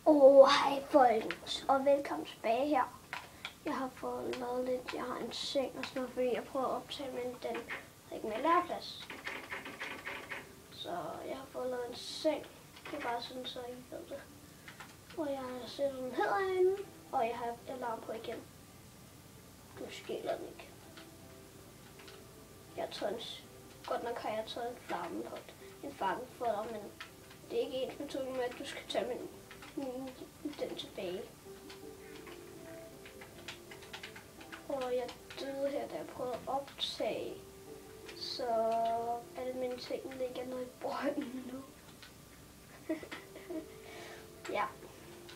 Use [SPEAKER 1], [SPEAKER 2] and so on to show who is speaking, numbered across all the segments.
[SPEAKER 1] Hej folkens, og velkommen tilbage her. Jeg har fået lavet lidt, jeg har en seng og sådan noget, fordi jeg prøver at optage, men den er ikke med læreplads. Så jeg har fået lavet en seng, det er bare sådan, så I ved det. Og jeg har set, hvad den hedder herinde, og jeg har alarm på igen. Du skiller den ikke. Jeg har taget en, godt nok har jeg taget en flamme på en fange for dig, men det er ikke ens betydning med, at du skal tage den tilbage. Og jeg døde her, da jeg prøvede at optage, så alle mine ting ligger nede i brønden nu. Ja,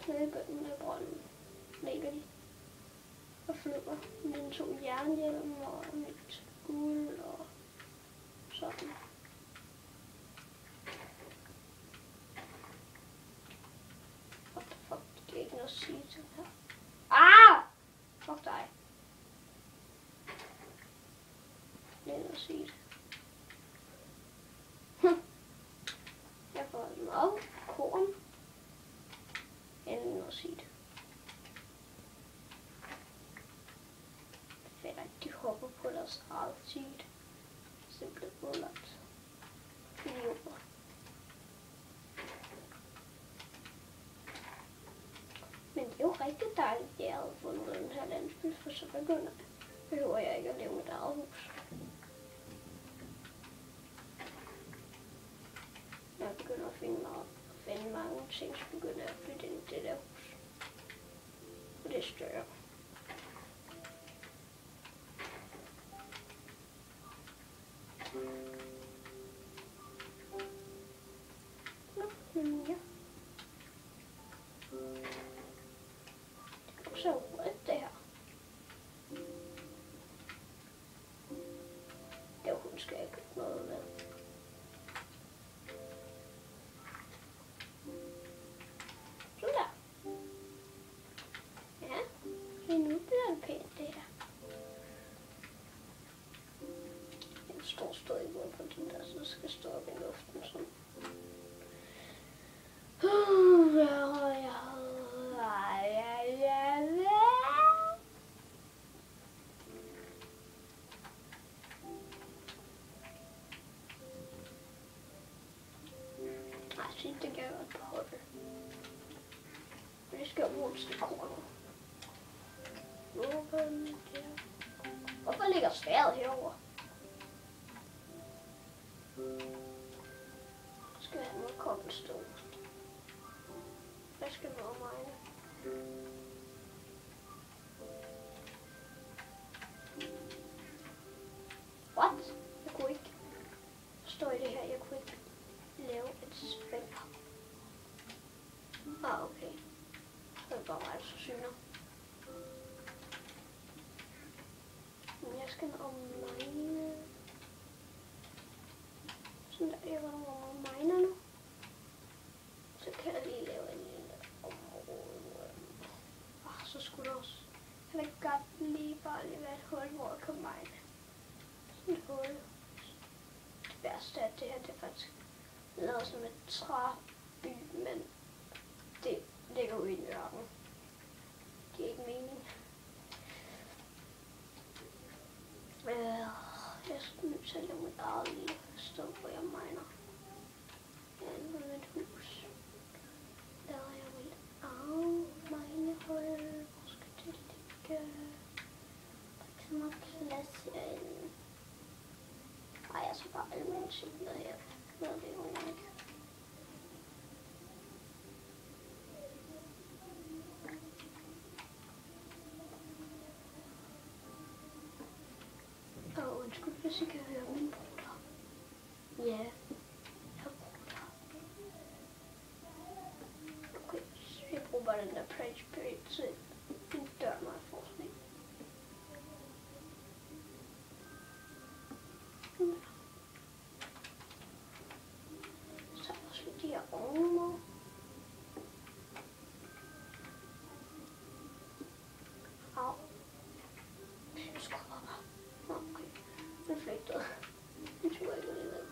[SPEAKER 1] nede i bunden af brønden ligger de og flyder. Mine 2 jernhjelm og mit guld og sådan. What the fuck, det er ikke noget at sige til her. Ah! Fuck dig. Det er noget at sige det. Jeg får mad, korn. Det er noget at sige det. Fedt, at de hopper på deres eget tid. Simpelthen udlagt. Idioter. Men det er jo rigtig dejligt, at jeg havde fundet den her landsby, for så behøver jeg ikke at leve med et eget hus. Når jeg begynder at finde mange ting, så begynder jeg at flytte ind i det der hus. Og det er større. Ja. Det går så hurtigt, det her. Det hun skal jeg ikke noget med. Sådan der. Ja, så nu bliver det pænt, det her. Jeg står stadig ude på den der, så skal stå op i luften sådan. Det kan jeg godt beholde. Vi skal bruge til kornet. Hvorfor ligger sværet herovre? Skal jeg have noget cobblestone? Hvad skal noget mine? What? Jeg kunne ikke forstå i det her. Jeg kunne ikke lave et spil. Ah, okay. Så er det bare mig, der syner. Men jeg skal om mine. Sådan der, jeg var over mine nu. Så kan jeg lige lave en lille område. Så skulle der også. Jeg vil godt lige bare lige være et hul, hvor jeg kan mine. Sådan et hul. Det værste er, at det her, det er faktisk lavet som et træby, men det ligger ude i ørken. Det giver ikke mening. Jeg er nødt til at lave mit eget lille sted, hvor jeg miner. Med mit hus. Laver jeg mit eget minehul. Hvor skal det ligge? Der kan man plads herinde. Ej, jeg skal bare alle mine ting ned her. Hvad er det jo ikke? Undskyld, hvis I kan høre min bruder. Ja, jeg bruder. Okay, så jeg bruger bare den der Prage Spirit til en dør, når jeg får sådan en. Så tager jeg også lidt de her ovne. Au. Jeg skulle bare. Okay, perfekt. Jeg tror ikke, det er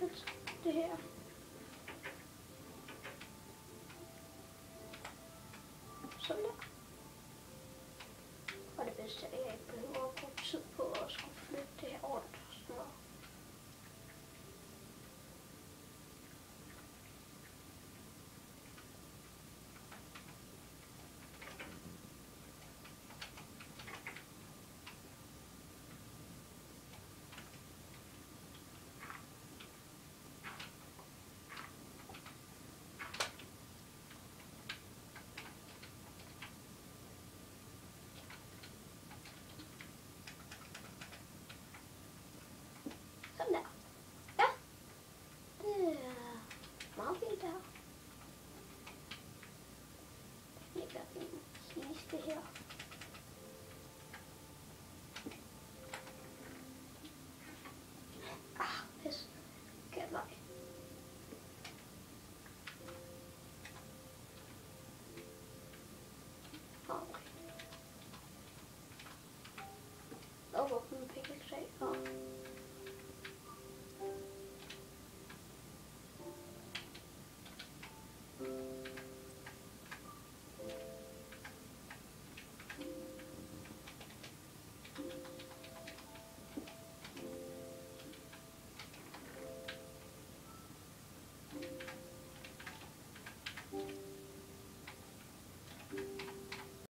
[SPEAKER 1] simpelt, det her. Sådan der. Og det bedste er, at jeg ikke behøver at bruge tid på at skulle flytte det her rundt og sådan noget. Sådan der. Ja, det er meget fint det her. Det ligger en kiste her.